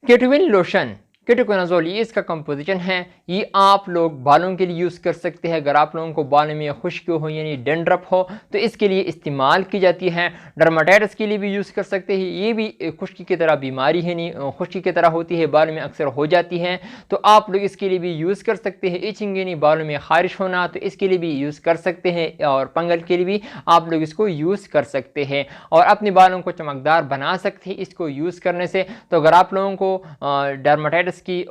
केटोविन lotion, ketoconazole, ये इसका composition है। ये आप लोग बालों के लिए यूज़ कर सकते हैं। अगर आप लोगों को बालों में खुश्की हो यानी डेंड्रफ हो तो इसके लिए इस्तेमाल की जाती है। डर्माटाइटिस के लिए भी यूज़ कर सकते हैं। ये भी खुश्की की तरह बीमारी है, नहीं खुश्की की तरह होती है, बालों में अक्सर हो जाती है, तो आप लोग इसके लिए भी यूज़ कर सकते हैं। इचिंग यानी बालों में खारिश होना, तो इसके लिए भी यूज़ कर सकते हैं। और पंगल के लिए भी आप लोग इसको यूज़ कर सकते हैं और अपने बालों को चमकदार बना सकते हैं इसको यूज़ करने से। तो अगर आप लोगों को डर्माटाइटिस की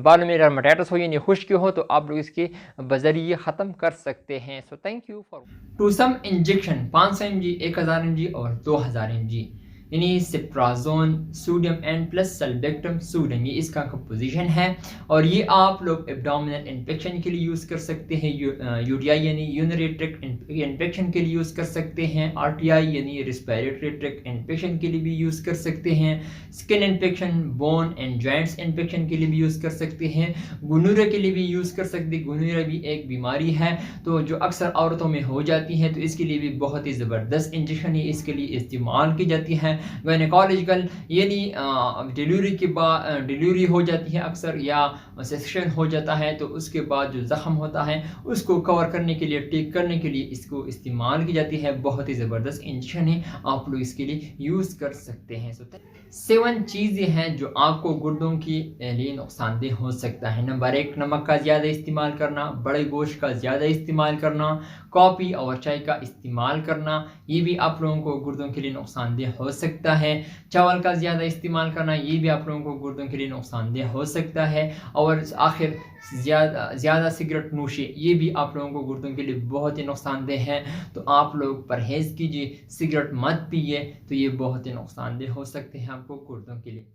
बालों में डर्माटाइटिस हो यानी खुश्की हो तो आप लोग इसके बजरिए ख़त्म कर सकते हैं। So thank you for to some injection 500 mg, 1000 mg और 2000 mg यानी cefoperazone sodium and plus sulbactam sodium, ये इसका कंपोजिशन है। और ये आप लोग एब्डोमिनल इन्फेक्शन के लिए यूज़ कर सकते हैं, यूटीआई यानी यूरिनरी ट्रैक्ट इन्फेक्शन के लिए यूज़ कर सकते हैं, आरटीआई यानी रेस्पिरेटरी ट्रैक्ट इन्फेक्शन के लिए भी यूज़ कर सकते हैं, skin infection, bone and joints infection के लिए भी यूज़ कर सकते हैं, गुनूरिया के लिए भी यूज़ कर सकते हैं। गुनूरिया भी एक बीमारी है तो जो अक्सर औरतों में हो जाती है, तो इसके लिए भी बहुत ही ज़बरदस्त इंजेक्शन है, इसके लिए इस्तेमाल की जाती है। गायनेकोलॉजिकल यानी डिलीवरी के बाद डिलीवरी हो जाती है अक्सर या सेक्शन हो जाता है, तो उसके बाद जो ज़ख्म होता है उसको कवर करने के लिए, ठीक करने के लिए इसको इस्तेमाल की जाती है। बहुत ही ज़बरदस्त इंजेक्शन है, आप लोग इसके लिए यूज़ कर सकते हैं। 7 चीज़ें हैं जो आपको गुर्दों के लिए नुकसानदेह हो सकता है। नंबर 1, नमक का ज़्यादा इस्तेमाल करना, बड़े गोश्त का ज़्यादा इस्तेमाल करना, कॉफ़ी और चाय का इस्तेमाल करना, ये भी आप लोगों को गुर्दों के लिए नुकसानदेह हो सकता है। चावल का ज़्यादा इस्तेमाल करना, ये भी आप लोगों को गुर्दों के लिए नुकसानदेह हो सकता है। और आखिर ज़्यादा सिगरेट नोशी, ये भी आप लोगों को गुर्दों के लिए बहुत ही नुकसानदेह है, तो आप लोग परहेज़ कीजिए, सिगरेट मत पिए, तो ये बहुत ही नुकसानदेह हो सकते हैं आपको गुर्दों के लिए।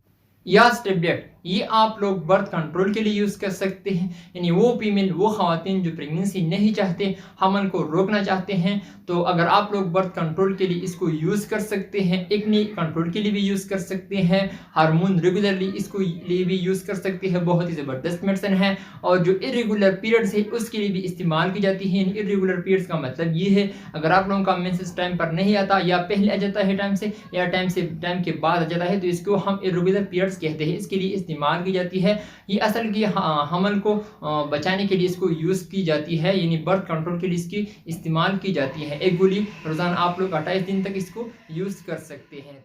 याज टेबलेट, ये आप लोग बर्थ कंट्रोल के लिए यूज़ कर सकते हैं, यानी वो फीमेल, वो ख़वातीन जो प्रेगनेंसी नहीं चाहते, हमल को रोकना चाहते हैं, तो अगर आप लोग बर्थ कंट्रोल के लिए इसको यूज़ कर सकते हैं। एक्ने कंट्रोल के लिए भी यूज़ कर सकते हैं, हार्मोन रेगुलरली इसको लिए भी यूज़ कर सकते हैं, बहुत ही ज़बरदस्त मेडिसिन है। और जो इरेगुलर पीरियड्स है उसके लिए भी इस्तेमाल की जाती है। इरेगुलर पीरियड्स का मतलब ये है, अगर आप लोगों का मेंसेस टाइम पर नहीं आता या पहले आ जाता है टाइम से या टाइम के बाद आ जाता है, तो इसको हम इरेगुलर पीरियड्स कहते हैं, इसके लिए इस्तेमाल की जाती है। ये असल की हमल को बचाने के लिए इसको यूज़ की जाती है, यानी बर्थ कंट्रोल के लिए इसकी इस्तेमाल की जाती है। एक गोली रोज़ाना आप लोग 28 दिन तक इसको यूज़ कर सकते हैं।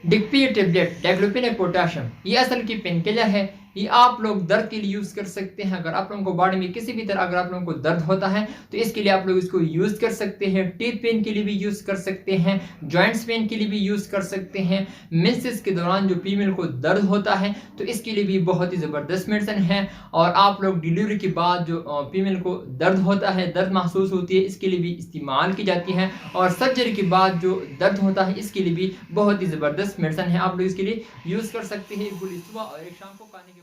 डिक्पी टेबलेट, डाइक्लोफेनेक पोटाशियम, ये असल की पेन किलर है, ये आप लोग दर्द के लिए यूज़ कर सकते हैं। अगर आप लोगों को बॉडी में किसी भी तरह अगर आप लोगों को दर्द होता है तो इसके लिए आप लोग इसको यूज़ कर सकते हैं। टीथ पेन के लिए भी यूज़ कर सकते हैं, जॉइंट्स पेन के लिए भी यूज़ कर सकते हैं। मेंसेस के दौरान जो फीमेल को दर्द होता है तो इसके लिए भी बहुत ही ज़बरदस्त मेडिसिन है। और आप लोग डिलीवरी के बाद जो फीमेल को दर्द होता है, दर्द महसूस होती है, इसके लिए भी इस्तेमाल की जाती है। और सर्जरी के बाद जो दर्द होता है इसके लिए भी बहुत ही ज़बरदस्त मेडिसिन है, आप लोग इसके लिए यूज़ कर सकते हैं। एक गोली सुबह और एक शाम को खाने के बाद